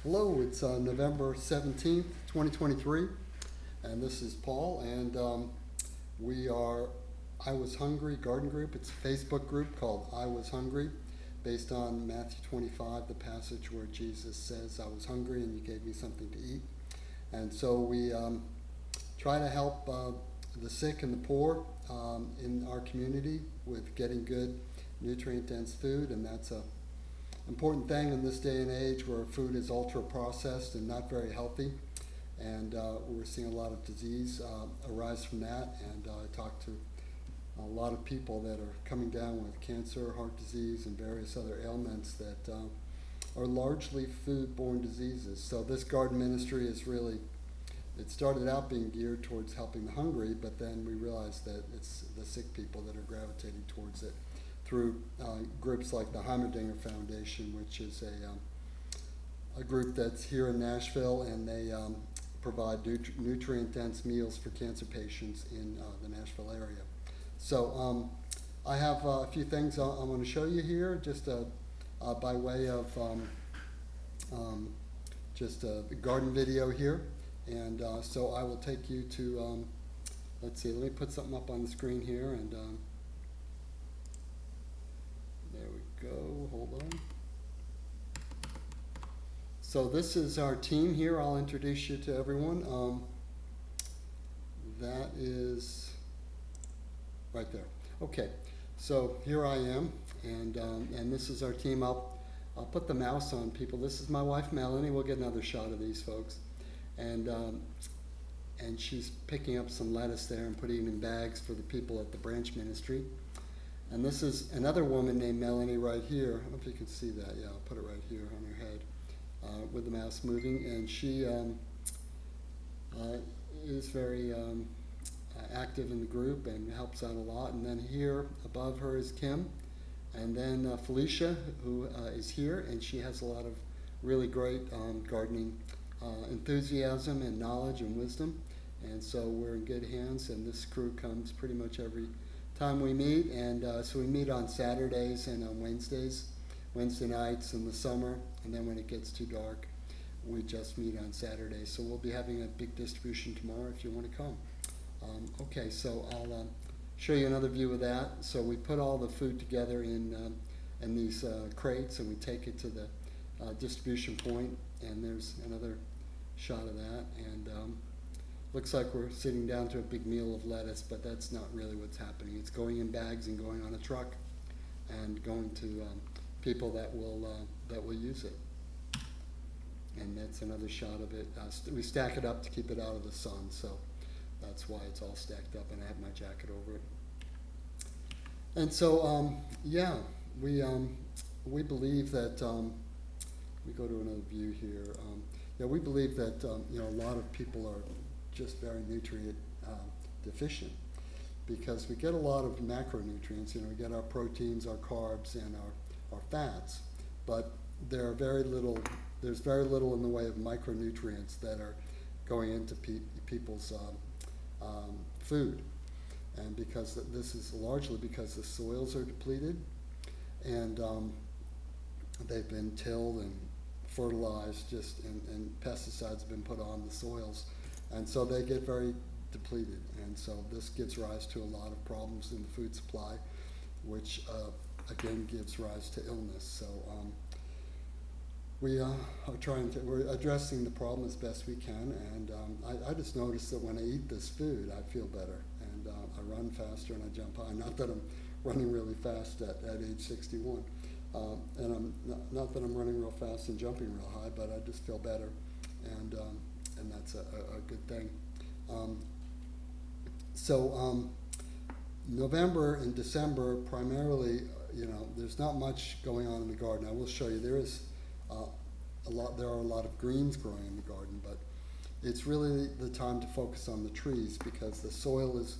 Hello, it's November 17th, 2023, and this is Paul, and we are I Was Hungry Garden Group. It's a Facebook group called I Was Hungry, based on Matthew 25, the passage where Jesus says, I was hungry and you gave me something to eat. And so we try to help the sick and the poor in our community with getting good, nutrient-dense food, and that's a important thing in this day and age where food is ultra processed and not very healthy, and we're seeing a lot of disease arise from that. And I talked to a lot of people that are coming down with cancer, heart disease, and various other ailments that are largely food-borne diseases. So this garden ministry is really, it started out being geared towards helping the hungry, but then we realized that it's the sick people that are gravitating towards it through groups like the Heimerdinger Foundation, which is a group that's here in Nashville, and they provide nutrient-dense meals for cancer patients in the Nashville area. So I have a few things I want to show you here, just by way of just a garden video here. And so I will take you to, let's see, let me put something up on the screen here, and there we go, hold on. So this is our team here. I'll introduce you to everyone. That is right there. Okay, so here I am, and this is our team. I'll put the mouse on people. This is my wife Melanie. We'll get another shot of these folks, and she's picking up some lettuce there and putting it in bags for the people at the branch ministry. And this is another woman named Melanie right here. I don't know if you can see that. Yeah, I'll put it right here on her head with the mouse moving. And she is very active in the group and helps out a lot. And then here above her is Kim. And then Felicia, who is here, and she has a lot of really great gardening enthusiasm and knowledge and wisdom. And so we're in good hands, and this crew comes pretty much every time we meet. And so we meet on Saturdays and on Wednesday nights in the summer, and then when it gets too dark, we just meet on Saturdays. So we'll be having a big distribution tomorrow if you want to come. Okay, so I'll show you another view of that. So we put all the food together in these crates, and we take it to the distribution point, and there's another shot of that. And looks like we're sitting down to a big meal of lettuce, but that's not really what's happening. It's going in bags and going on a truck and going to people that will use it. And that's another shot of it. We stack it up to keep it out of the sun, so that's why it's all stacked up, and I have my jacket over it. And so, yeah, we believe that, we go to another view here. Yeah, we believe that a lot of people are just very nutrient deficient, because we get a lot of macronutrients. We get our proteins, our carbs, and our fats, but there's very little in the way of micronutrients that are going into people's food. And because this is largely because the soils are depleted, and they've been tilled and fertilized, and pesticides have been put on the soils, and so they get very depleted. And so this gives rise to a lot of problems in the food supply, which again gives rise to illness. So we're addressing the problem as best we can, and I just noticed that when I eat this food, I feel better, and I run faster and I jump high. Not that I'm running really fast at age 61, and I'm not that I'm running real fast and jumping real high, but I just feel better, and that's a good thing. So November and December primarily, there's not much going on in the garden. I will show you there is there are a lot of greens growing in the garden, but it's really the time to focus on the trees, because the soil is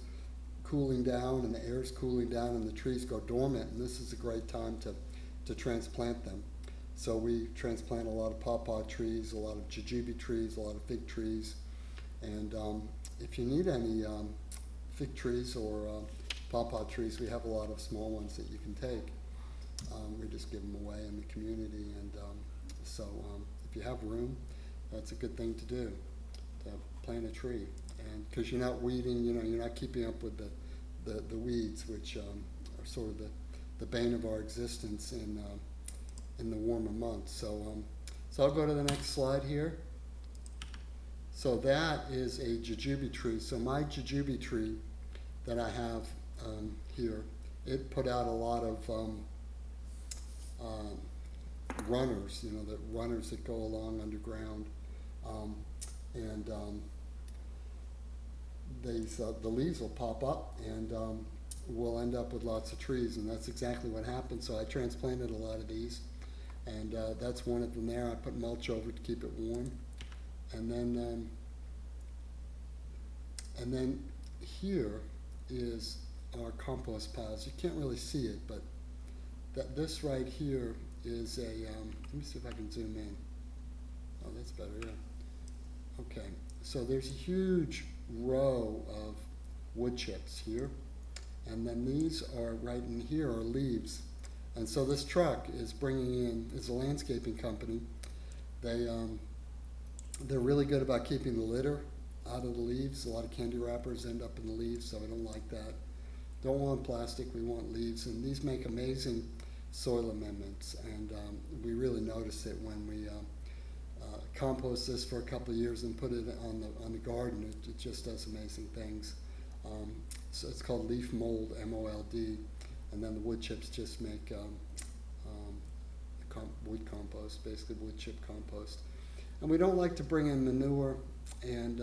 cooling down and the air is cooling down and the trees go dormant, and this is a great time to transplant them. So we transplant a lot of pawpaw trees, a lot of jujube trees, a lot of fig trees, and if you need any fig trees or pawpaw trees, we have a lot of small ones that you can take. We just give them away in the community, and so if you have room, that's a good thing to do, to plant a tree. And because you're not weeding, you're not keeping up with the weeds, which are sort of the bane of our existence in the warmer months. So I'll go to the next slide here. So that is a jujube tree. So my jujube tree that I have here, it put out a lot of runners, the runners that go along underground, and the leaves will pop up, and we'll end up with lots of trees, and that's exactly what happened. So I transplanted a lot of these, and that's one of them there. I put mulch over to keep it warm, and then here is our compost piles. You can't really see it, but this right here is a, let me see if I can zoom in. Oh, that's better, yeah. Okay, so there's a huge row of wood chips here, and then these are right in here are leaves. And so this truck is bringing in, is a landscaping company. They're really good about keeping the litter out of the leaves. A lot of candy wrappers end up in the leaves, so I don't like that. Don't want plastic, we want leaves, and these make amazing soil amendments, and we really notice it when we compost this for a couple of years and put it on the garden. It just does amazing things. So it's called leaf mold, M-O-L-D, and then the wood chips just make wood compost, basically wood chip compost. And we don't like to bring in manure, and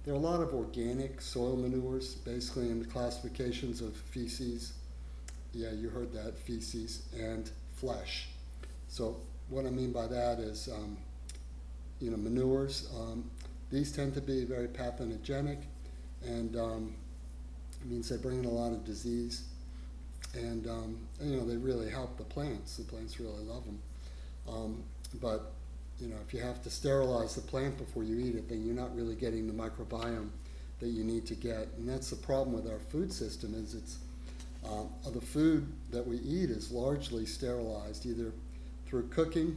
there are a lot of organic soil manures, basically in the classifications of feces. Yeah, you heard that, feces, and flesh. So what I mean by that is, manures, these tend to be very pathogenic, and it means they bring in a lot of disease, and they really help the plants. The plants really love them. But if you have to sterilize the plant before you eat it, then you're not really getting the microbiome that you need to get. And that's the problem with our food system, is it's the food that we eat is largely sterilized, either through cooking,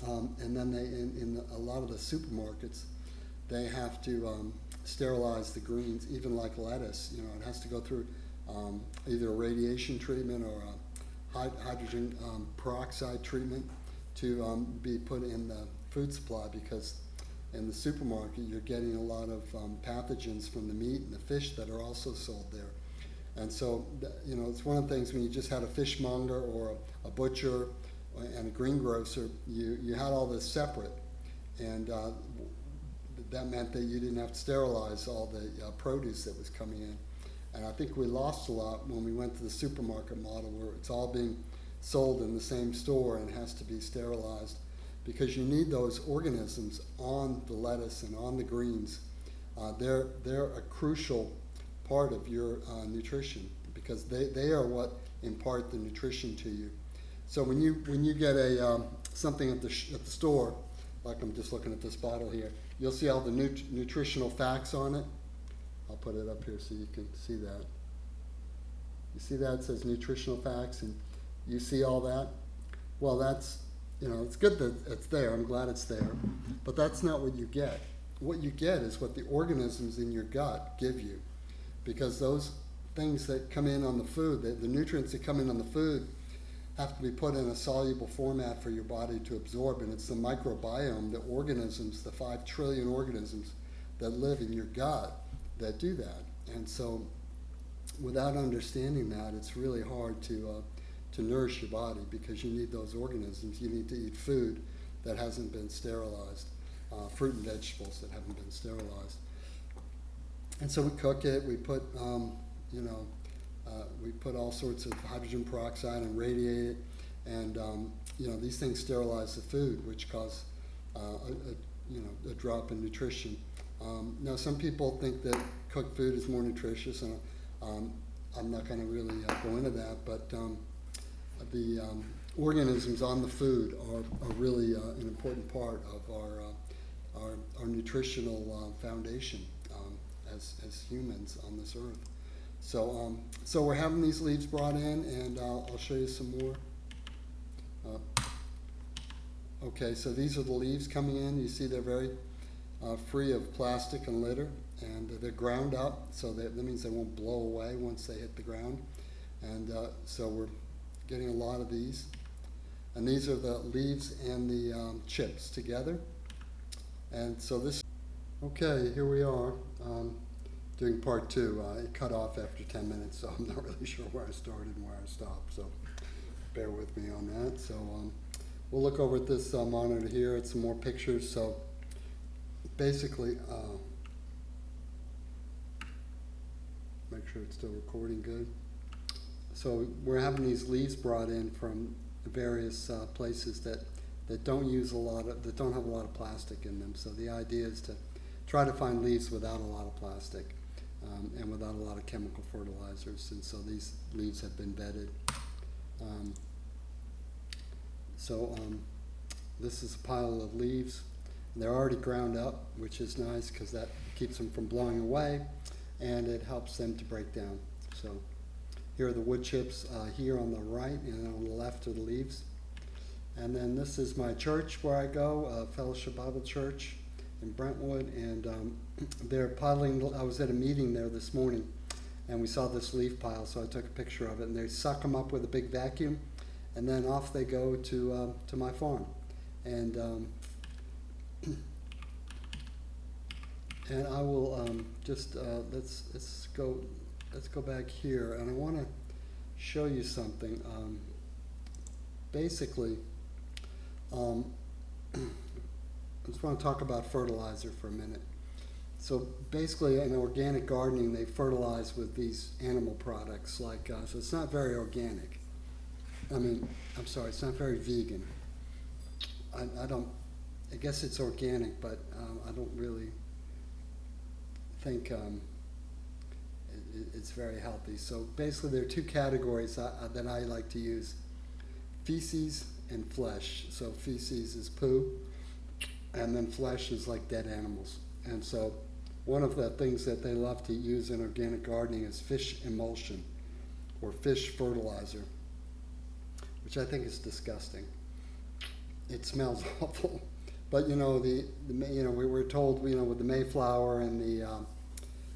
and then in a lot of the supermarkets, they have to sterilize the greens, even like lettuce. It has to go through either a radiation treatment or a hydrogen peroxide treatment to be put in the food supply, because in the supermarket you're getting a lot of pathogens from the meat and the fish that are also sold there. And so, it's one of the things when you just had a fishmonger or a butcher and a greengrocer, you had all this separate, and that meant that you didn't have to sterilize all the produce that was coming in. And I think we lost a lot when we went to the supermarket model, where it's all being sold in the same store and has to be sterilized, because you need those organisms on the lettuce and on the greens. They're a crucial part of your nutrition, because they are what impart the nutrition to you. So when you get something at the store, like I'm just looking at this bottle here, you'll see all the nutritional facts on it. I'll put it up here so you can see that. You see that? It says nutritional facts, and you see all that? Well, that's, it's good that it's there. I'm glad it's there. But that's not what you get. What you get is what the organisms in your gut give you. Because those things that come in on the food, the nutrients that come in on the food, have to be put in a soluble format for your body to absorb. And it's the microbiome, the organisms, the 5 trillion organisms that live in your gut that do that. And so without understanding that, it's really hard to nourish your body, because you need those organisms. You need to eat food that hasn't been sterilized, fruit and vegetables that haven't been sterilized. And so we cook it, we put, we put all sorts of hydrogen peroxide and radiate it, and, these things sterilize the food, which cause, a drop in nutrition. Now, some people think that cooked food is more nutritious, and I'm not going to really go into that, but the organisms on the food are really an important part of our nutritional foundation as humans on this earth. So we're having these leaves brought in, and I'll show you some more. Okay, so these are the leaves coming in. You see they're very free of plastic and litter, and they're ground up, so that means they won't blow away once they hit the ground. And so we're getting a lot of these. And these are the leaves and the chips together. And so this, okay, here we are doing part two. It cut off after 10 minutes, so I'm not really sure where I started and where I stopped, so bear with me on that. So we'll look over at this monitor here at some more pictures. So basically, make sure it's still recording good. So we're having these leaves brought in from various places that don't use a lot of, that don't have a lot of plastic in them. So the idea is to try to find leaves without a lot of plastic and without a lot of chemical fertilizers. And so these leaves have been bedded. This is a pile of leaves. They're already ground up, which is nice because that keeps them from blowing away and it helps them to break down. So here are the wood chips here on the right, and on the left are the leaves. And then this is my church where I go, Fellowship Bible Church in Brentwood, and they're piling, I was at a meeting there this morning and we saw this leaf pile, so I took a picture of it, and they suck them up with a big vacuum and then off they go to my farm. And and I will just let's go back here, and I want to show you something. Basically, I just want to talk about fertilizer for a minute. So basically, in organic gardening, they fertilize with these animal products, like so it's not very organic. I'm sorry, it's not very vegan. I guess it's organic, but I don't really think it's very healthy. So basically there are two categories that I like to use: feces and flesh. So feces is poo, and then flesh is like dead animals. And so one of the things that they love to use in organic gardening is fish emulsion or fish fertilizer, which I think is disgusting. It smells awful. But we were told, with the Mayflower and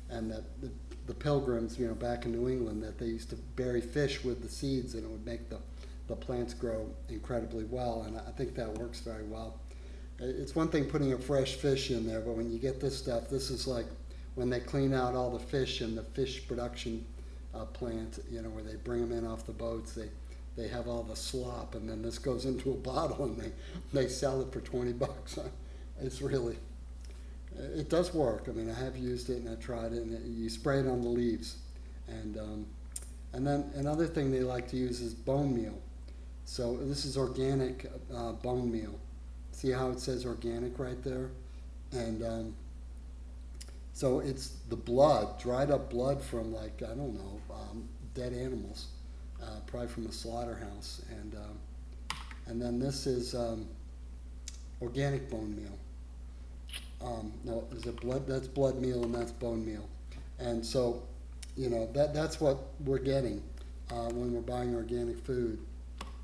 the Pilgrims, back in New England, that they used to bury fish with the seeds, and it would make the plants grow incredibly well. And I think that works very well. It's one thing putting a fresh fish in there, but when you get this stuff, this is like when they clean out all the fish in the fish production plant, where they bring them in off the boats. They have all the slop, and then this goes into a bottle, and they sell it for $20. It's really, it does work. I have used it and I tried it, and you spray it on the leaves. And then another thing they like to use is bone meal. So this is organic bone meal. See how it says organic right there? And so it's the blood, dried up blood from dead animals. Probably from a slaughterhouse, and then this is organic bone meal. No, is it blood? That's blood meal, and that's bone meal. And so, that's what we're getting when we're buying organic food.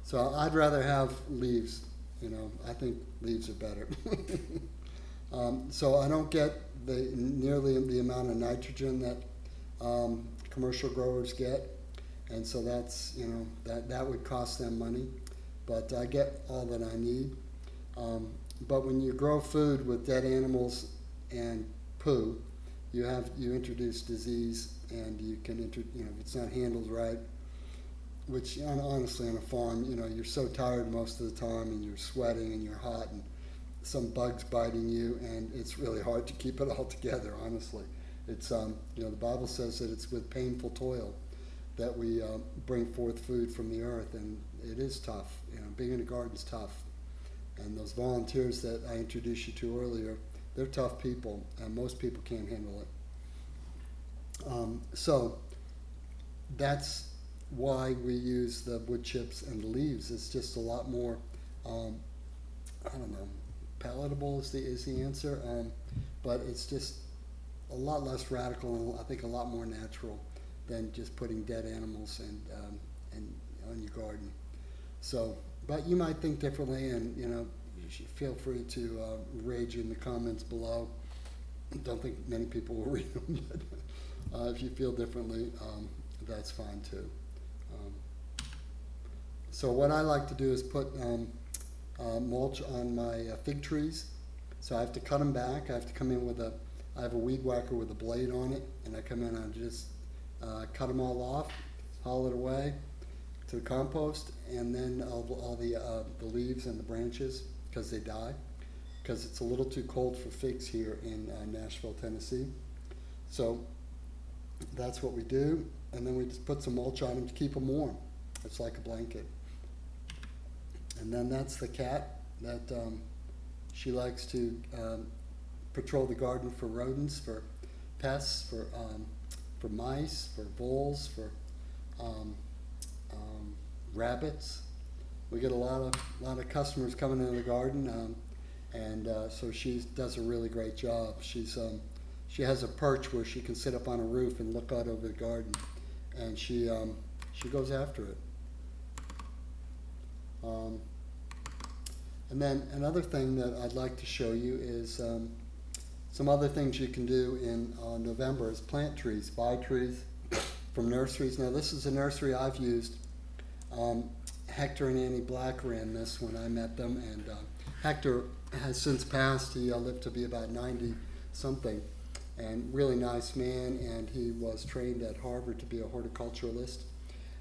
So I'd rather have leaves. I think leaves are better. So I don't get nearly the amount of nitrogen that commercial growers get. And so that's, that would cost them money, but I get all that I need. But when you grow food with dead animals and poo, you introduce disease, and you can, if it's not handled right, which honestly on a farm, you're so tired most of the time, and you're sweating and you're hot, and some bug's biting you, and it's really hard to keep it all together, honestly. It's, the Bible says that it's with painful toil that we bring forth food from the earth, and it is tough. Being in a garden is tough. And those volunteers that I introduced you to earlier, they're tough people, and most people can't handle it. So that's why we use the wood chips and the leaves. It's just a lot more, palatable is the answer, but it's just a lot less radical, and I think a lot more natural than just putting dead animals and on your garden. So, but you might think differently, and feel free to rage in the comments below. Don't think many people will read them, but if you feel differently, that's fine too. So what I like to do is put mulch on my fig trees. So I have to cut them back. I have to come in with I have a weed whacker with a blade on it, and I come in and just cut them all off, haul it away to the compost, and then all the leaves and the branches, because they die, because it's a little too cold for figs here in Nashville, Tennessee. So that's what we do, and then we just put some mulch on them to keep them warm. It's like a blanket. And then that's the cat that she likes to patrol the garden for rodents, for pests, for mice, for voles, for rabbits. We get a lot of customers coming into the garden, and so she does a really great job. She has a perch where she can sit up on a roof and look out over the garden, and she goes after it. And then another thing that I'd like to show you is some other things you can do in November is plant trees, buy trees from nurseries. Now this is a nursery I've used. Hector and Annie Black ran this when I met them, and Hector has since passed. He lived to be about 90 something, and really nice man, and he was trained at Harvard to be a horticulturalist,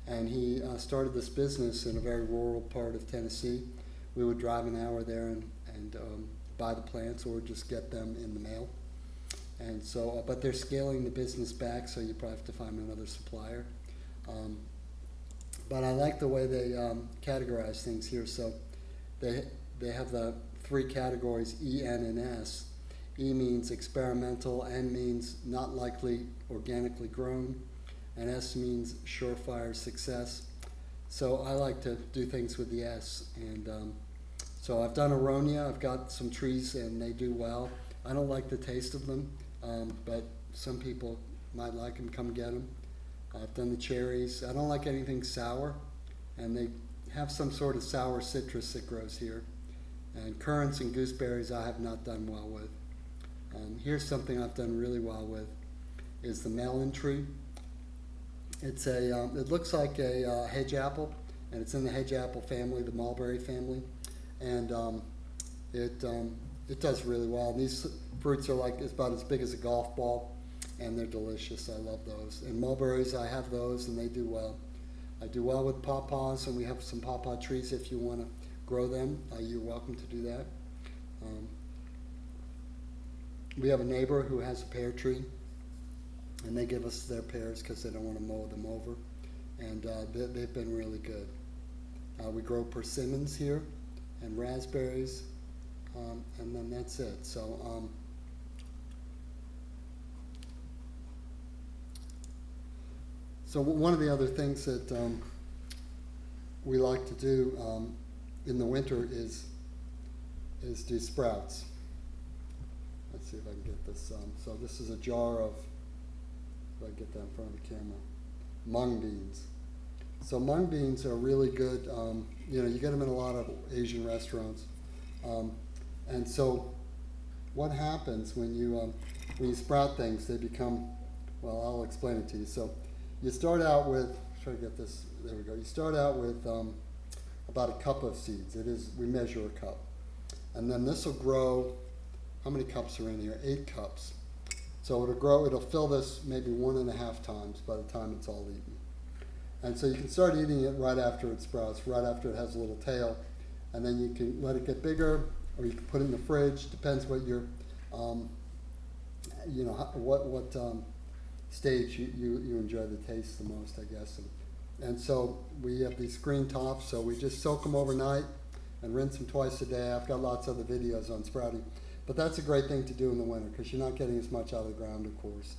and he started this business in a very rural part of Tennessee. We would drive an hour there and buy the plants or just get them in the mail. And so, but they're scaling the business back, so you probably have to find another supplier. But I like the way they categorize things here. So they have the 3 categories, E, N, and S. E means experimental, N means not likely organically grown, and S means surefire success. So I like to do things with the S, and so I've done aronia. I've got some trees and they do well. I don't like the taste of them, but some people might like them, come get them. I've done the cherries. I don't like anything sour, and they have some sort of sour citrus that grows here. And currants and gooseberries I have not done well with. Here's something I've done really well with, is the melon tree. It's it looks like a hedge apple, and it's in the hedge apple family, the mulberry family, and it does really well. And these fruits are it's about as big as a golf ball, and they're delicious. I love those. And mulberries, I have those, and they do well. I do well with pawpaws, and we have some pawpaw trees. If you want to grow them, you're welcome to do that. We have a neighbor who has a pear tree, and they give us their pears because they don't want to mow them over, and they've been really good. We grow persimmons here and raspberries, and then that's it. So so one of the other things that we like to do in the winter is do sprouts. Let's see if I can get this. So this is a jar of, if I get that in front of the camera, mung beans. So mung beans are really good. You know, you get them in a lot of Asian restaurants. And so what happens when you sprout things, they become, well, I'll explain it to you. So you start out with, try to get this, there we go. You start out with about a cup of seeds. We measure a cup. And then this will grow, how many cups are in here? 8 cups. So it'll grow, it'll fill this maybe 1.5 times by the time it's all eaten. And so you can start eating it right after it sprouts, right after it has a little tail. And then you can let it get bigger, or you can put it in the fridge. Depends what your, you know, what stage you enjoy the taste the most, I guess. And so we have these green tops, so we just soak them overnight and rinse them twice a day. I've got lots of other videos on sprouting. But that's a great thing to do in the winter because you're not getting as much out of the ground, of course.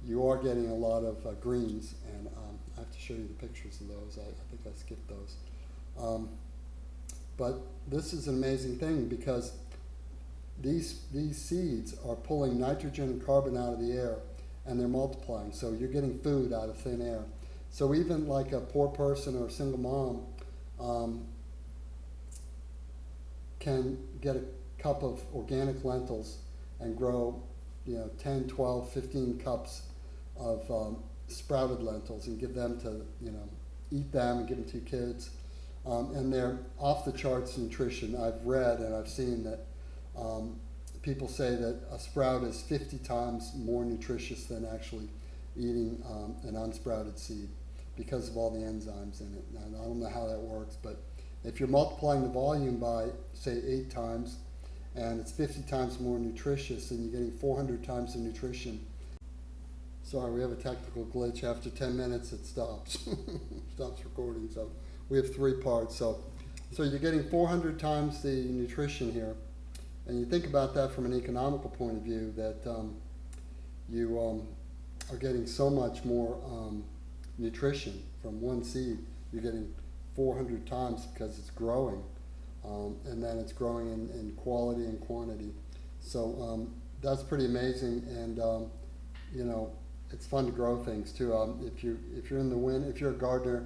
You are getting a lot of greens, and I have to show you the pictures of those. I think I skipped those. But this is an amazing thing because these seeds are pulling nitrogen and carbon out of the air, and they're multiplying. So you're getting food out of thin air. So even like a poor person or a single mom, can get a cup of organic lentils and grow, 10, 12, 15 cups of sprouted lentils and give them to, eat them and give them to your kids. And they're off the charts nutrition. I've read and I've seen that people say that a sprout is 50 times more nutritious than actually eating an unsprouted seed because of all the enzymes in it. And I don't know how that works, but if you're multiplying the volume by, say, 8 times, and it's 50 times more nutritious, then you're getting 400 times the nutrition. Sorry, we have a technical glitch. After 10 minutes, it stops. Stops recording. So we have 3 parts. So you're getting 400 times the nutrition here. And you think about that from an economical point of view, that you are getting so much more nutrition from one seed. You're getting 400 times because it's growing. And then it's growing in quality and quantity. So that's pretty amazing. And, it's fun to grow things too. If you're in the wind, if you're a gardener,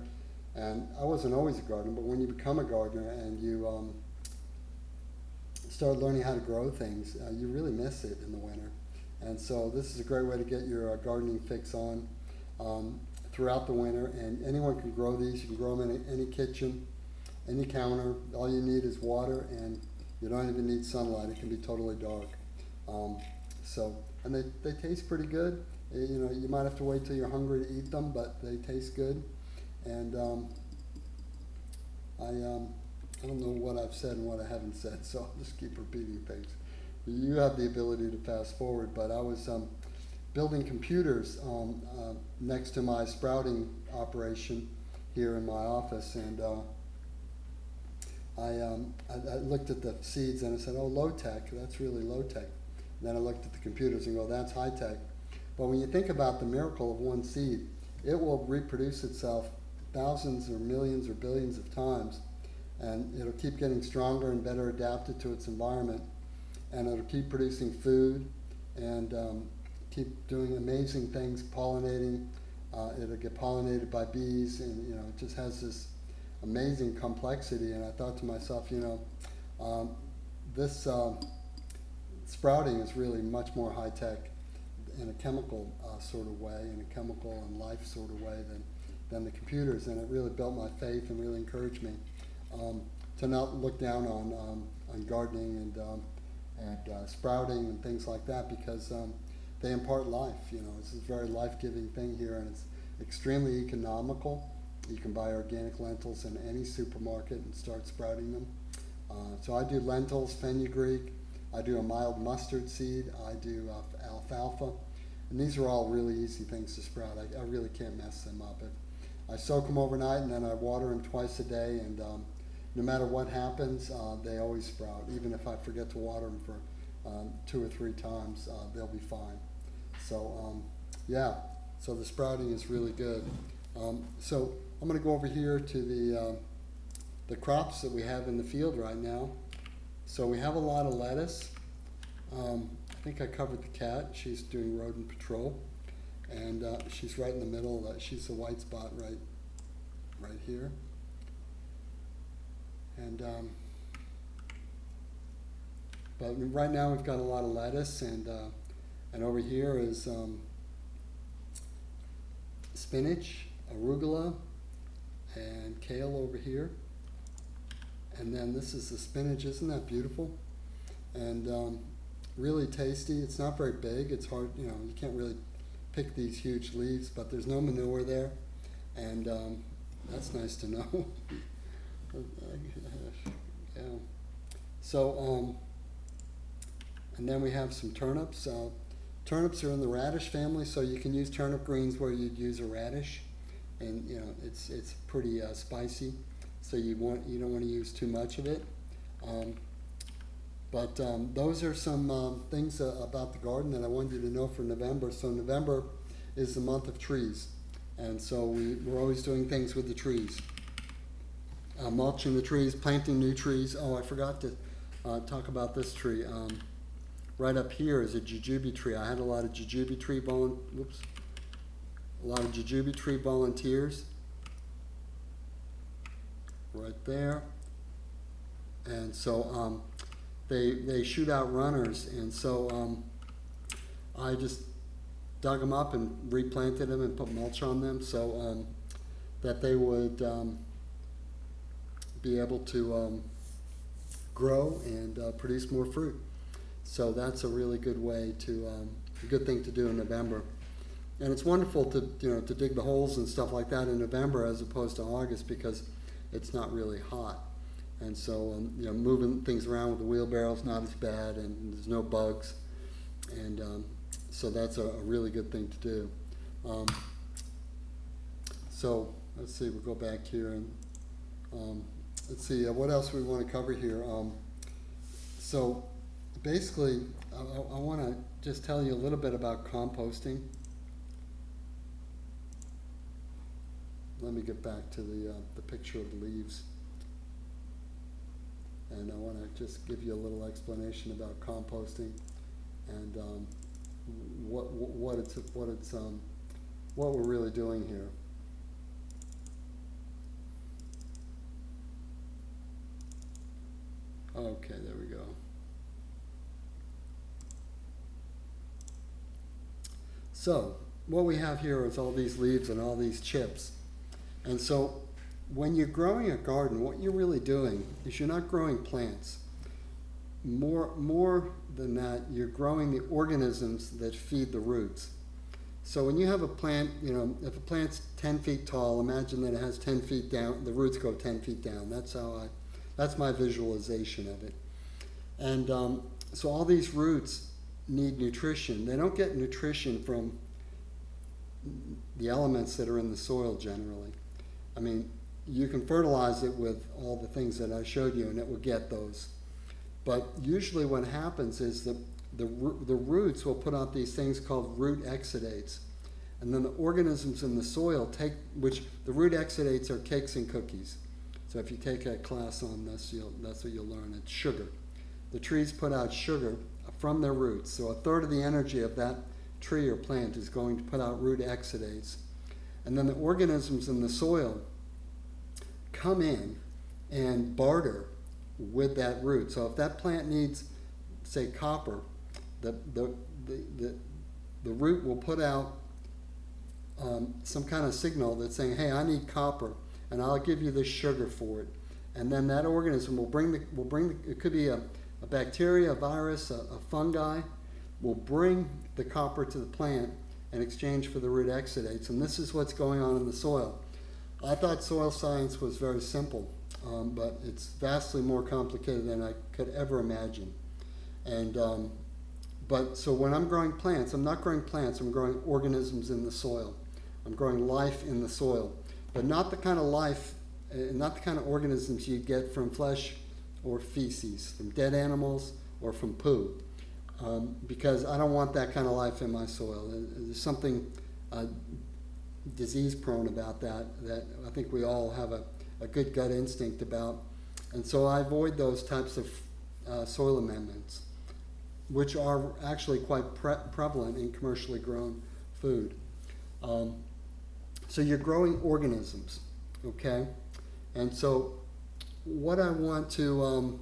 and I wasn't always a gardener, but when you become a gardener and you start learning how to grow things, you really miss it in the winter. And so this is a great way to get your gardening fix on throughout the winter. And anyone can grow these. You can grow them in any kitchen, any counter. All you need is water, and you don't even need sunlight. It can be totally dark. And they taste pretty good. You might have to wait till you're hungry to eat them, but they taste good. And I don't know what I've said and what I haven't said, so I'll just keep repeating things. You have the ability to fast forward, but I was building computers next to my sprouting operation here in my office, and I looked at the seeds and I said, oh, low tech, that's really low tech. And then I looked at the computers and go, that's high tech. But when you think about the miracle of one seed, it will reproduce itself thousands or millions or billions of times, and it'll keep getting stronger and better adapted to its environment, and it'll keep producing food and keep doing amazing things, pollinating. It'll get pollinated by bees, and it just has this amazing complexity. And I thought to myself, this sprouting is really much more high tech in a chemical sort of way, in a chemical and life sort of way than the computers. And it really built my faith and really encouraged me to not look down on gardening and sprouting and things like that, because they impart life. It's a very life-giving thing here, and it's extremely economical. You can buy organic lentils in any supermarket and start sprouting them. So I do lentils, fenugreek. I do a mild mustard seed. I do alfalfa. And these are all really easy things to sprout. I really can't mess them up. I soak them overnight, and then I water them twice a day. And no matter what happens, they always sprout. Even if I forget to water them for 2 or 3 times, they'll be fine. So so the sprouting is really good. So I'm going to go over here to the crops that we have in the field right now. So we have a lot of lettuce. I think I covered the cat. She's doing rodent patrol, and she's right in the middle. She's the white spot right here. And but right now we've got a lot of lettuce, and over here is spinach, arugula, and kale over here. And then this is the spinach. Isn't that beautiful? And really tasty. It's not very big. It's hard, you can't really pick these huge leaves, but there's no manure there. And that's nice to know. Yeah. So, and then we have some turnips. Turnips are in the radish family, so you can use turnip greens where you'd use a radish. And, it's pretty spicy. So you don't want to use too much of it. But those are some things about the garden that I wanted you to know for November. So November is the month of trees. And so we're always doing things with the trees. Mulching the trees, planting new trees. Oh, I forgot to talk about this tree. Right up here is a jujube tree. I had a lot of jujube tree volunteers. Right there. And so they shoot out runners, and so I just dug them up and replanted them and put mulch on them so that they would be able to grow and produce more fruit. So that's a really good way to, a good thing to do in November. And it's wonderful to, to dig the holes and stuff like that in November as opposed to August because it's not really hot. And so, moving things around with the wheelbarrow is not as bad, and there's no bugs. And so that's a really good thing to do. So let's see, we'll go back here and let's see what else we want to cover here. So basically, I want to just tell you a little bit about composting. Let me get back to the picture of the leaves. And I want to just give you a little explanation about composting and what we're really doing here. Okay, there we go. So what we have here is all these leaves and all these chips. And so when you're growing a garden, what you're really doing is you're not growing plants. More than that, you're growing the organisms that feed the roots. So when you have a plant, if a plant's 10 feet tall, imagine that it has 10 feet down, the roots go 10 feet down. That's my visualization of it. And so all these roots need nutrition. They don't get nutrition from the elements that are in the soil generally. I mean, you can fertilize it with all the things that I showed you and it will get those. But usually what happens is that the roots will put out these things called root exudates. And then the organisms in the soil which the root exudates are cakes and cookies. So if you take a class on this, that's what you'll learn. It's sugar. The trees put out sugar from their roots. So a third of the energy of that tree or plant is going to put out root exudates. And then the organisms in the soil come in and barter with that root. So if that plant needs, say, copper, the root will put out some kind of signal that's saying, hey, I need copper, and I'll give you this sugar for it. And then that organism will bring it could be a bacteria, a virus, a fungi, will bring the copper to the plant in exchange for the root exudates. And this is what's going on in the soil. I thought soil science was very simple, but it's vastly more complicated than I could ever imagine. And but so when I'm growing plants, I'm not growing plants, I'm growing organisms in the soil. I'm growing life in the soil, but not the kind of life, not the kind of organisms you get from flesh or feces, from dead animals or from poo, because I don't want that kind of life in my soil. There's something disease-prone about that I think we all have a good gut instinct about, and so I avoid those types of soil amendments, which are actually quite prevalent in commercially grown food. So you're growing organisms, okay? And so what I want to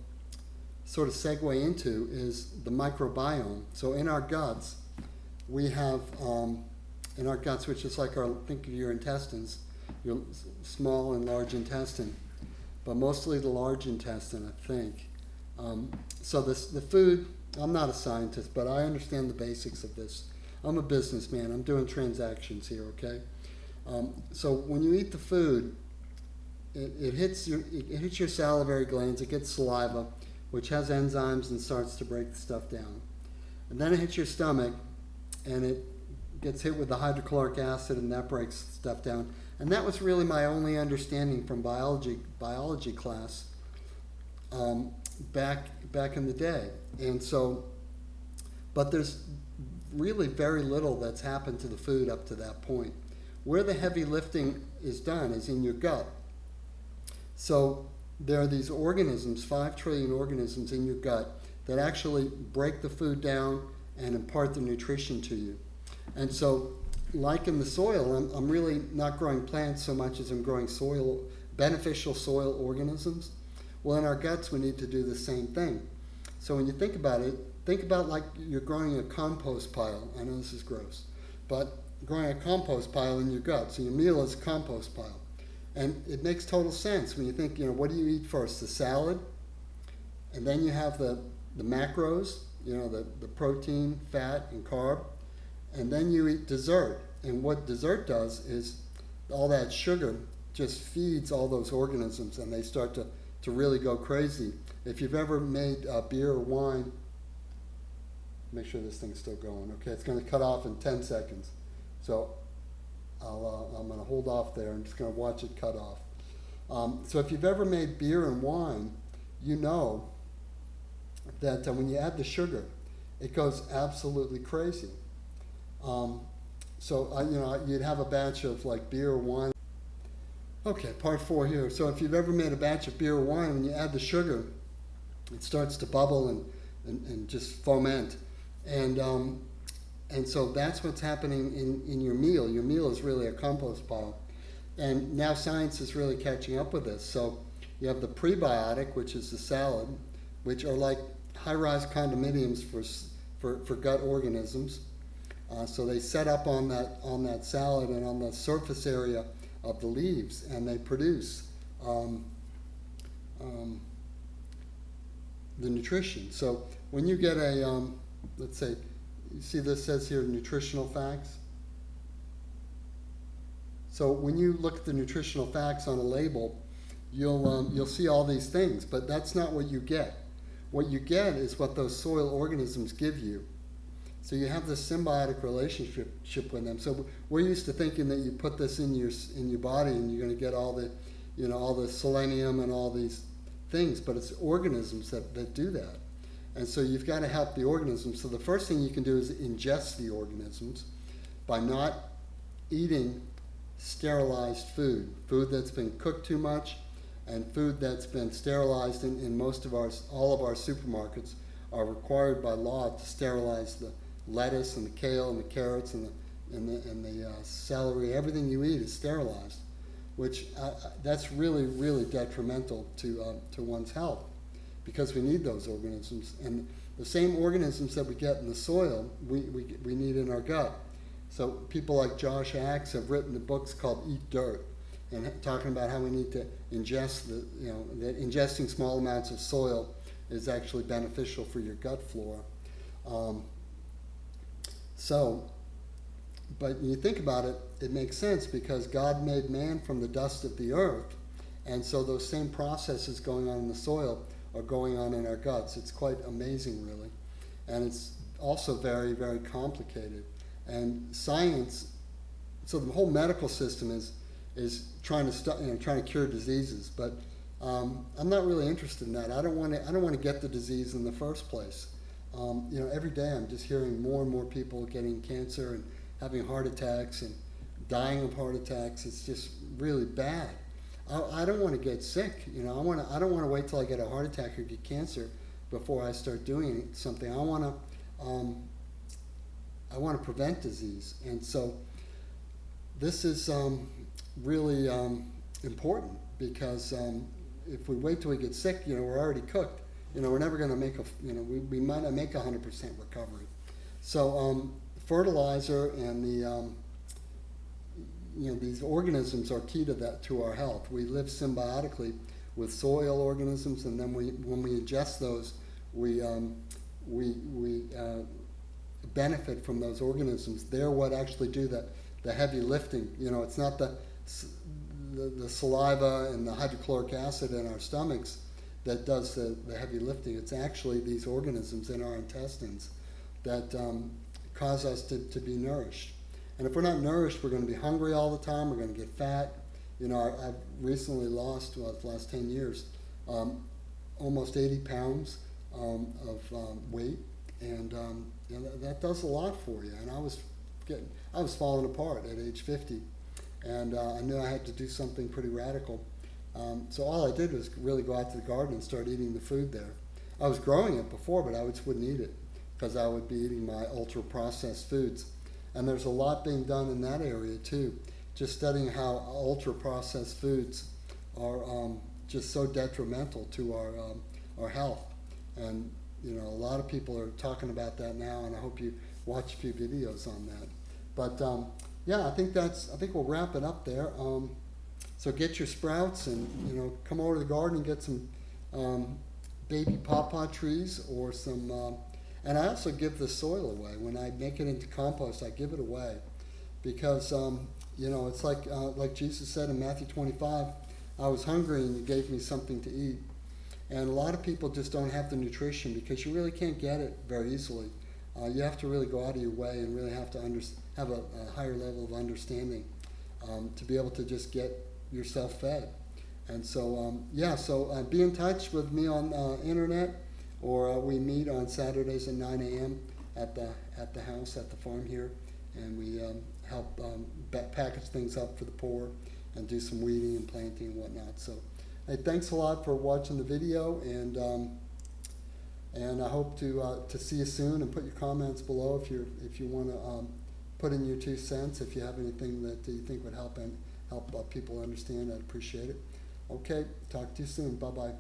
sort of segue into is the microbiome. So in our guts, we have, which is like think of your intestines, your small and large intestine, but mostly the large intestine, I think. So the food, I'm not a scientist, but I understand the basics of this. I'm a businessman, I'm doing transactions here, okay? So when you eat the food, it hits your salivary glands, it gets saliva, which has enzymes and starts to break the stuff down. And then it hits your stomach, and it gets hit with the hydrochloric acid, and that breaks stuff down. And that was really my only understanding from biology class back in the day. And so, but there's really very little that's happened to the food up to that point. Where the heavy lifting is done is in your gut. So there are these organisms, 5 trillion organisms in your gut that actually break the food down and impart the nutrition to you. And so, like in the soil, I'm really not growing plants so much as I'm growing beneficial soil organisms. Well, in our guts, we need to do the same thing. So when you think about it, think about like you're growing a compost pile. I know this is gross, but growing a compost pile in your gut. So your meal is a compost pile. And it makes total sense when you think, what do you eat first? The salad, and then you have the macros, the protein, fat, and carb, and then you eat dessert. And what dessert does is all that sugar just feeds all those organisms, and they start to really go crazy. If you've ever made beer or wine, make sure this thing's still going. Okay, it's going to cut off in 10 seconds. So I'm going to hold off there. I'm just going to watch it cut off. So if you've ever made beer and wine, you know that when you add the sugar, it goes absolutely crazy. You'd have a batch of like beer or wine. Okay, part 4 here. So if you've ever made a batch of beer or wine, when you add the sugar, it starts to bubble and just foment. And so that's what's happening in your meal. Your meal is really a compost pile. And now science is really catching up with this. So you have the prebiotic, which is the salad, which are like high-rise condominiums for gut organisms. So they set up on that salad and on the surface area of the leaves, and they produce the nutrition. So when you get let's say, you see this says here nutritional facts. So when you look at the nutritional facts on a label, you'll see all these things, but that's not what you get. What you get is what those soil organisms give you. So you have this symbiotic relationship with them. So we're used to thinking that you put this in your body and you're going to get all the selenium and all these things, but it's organisms that do that. And so you've got to help the organisms. So the first thing you can do is ingest the organisms by not eating sterilized food that's been cooked too much, and food that's been sterilized in all of our supermarkets are required by law to sterilize the lettuce and the kale and the carrots and the celery. Everything you eat is sterilized, which that's really, really detrimental to one's health, because we need those organisms. And the same organisms that we get in the soil, we need in our gut. So people like Josh Axe have written the books called Eat Dirt, and talking about how we need to ingest that ingesting small amounts of soil is actually beneficial for your gut flora. But when you think about it, it makes sense, because God made man from the dust of the earth, and so those same processes going on in the soil are going on in our guts. It's quite amazing, really, and it's also very, very complicated. And science, so the whole medical system is trying to cure diseases, but I'm not really interested in that. I don't want to get the disease in the first place. Every day I'm just hearing more and more people getting cancer and having heart attacks and dying of heart attacks. It's just really bad. I don't want to get sick. I don't want to wait till I get a heart attack or get cancer before I start doing something. I want to prevent disease, and so this is really important, because if we wait till we get sick, we're already cooked. We're never going to make we might not make 100% recovery. So fertilizer and these organisms are key to that, to our health. We live symbiotically with soil organisms, and then when we ingest those, we benefit from those organisms. They're what actually do the heavy lifting. It's not the saliva and the hydrochloric acid in our stomachs that does the heavy lifting. It's actually these organisms in our intestines that cause us to be nourished. And if we're not nourished, we're going to be hungry all the time. We're going to get fat. I've recently lost, the last 10 years, almost 80 pounds of weight, and that does a lot for you. And I was falling apart at age 50, and I knew I had to do something pretty radical. So all I did was really go out to the garden and start eating the food there. I was growing it before, but I just wouldn't eat it, because I would be eating my ultra-processed foods. And there's a lot being done in that area too, just studying how ultra-processed foods are just so detrimental to our health. And you know, a lot of people are talking about that now, and I hope you watch a few videos on that. But yeah, I think we'll wrap it up there. So get your sprouts, and you know, come over to the garden and get some baby pawpaw trees or some. And I also give the soil away when I make it into compost. I give it away because you know, it's like Jesus said in Matthew 25, I was hungry and you gave me something to eat. And a lot of people just don't have the nutrition because you really can't get it very easily. You have to really go out of your way and really have to have a higher level of understanding to be able to just get yourself fed. And so, yeah, so be in touch with me on internet, or we meet on Saturdays at 9 a.m. at the house, at the farm here, and we help package things up for the poor and do some weeding and planting and whatnot. So, hey, thanks a lot for watching the video, and I hope to see you soon. And put your comments below if you want to put in your 2 cents. If you have anything that you think would help people understand, I'd appreciate it. Okay, talk to you soon. Bye bye.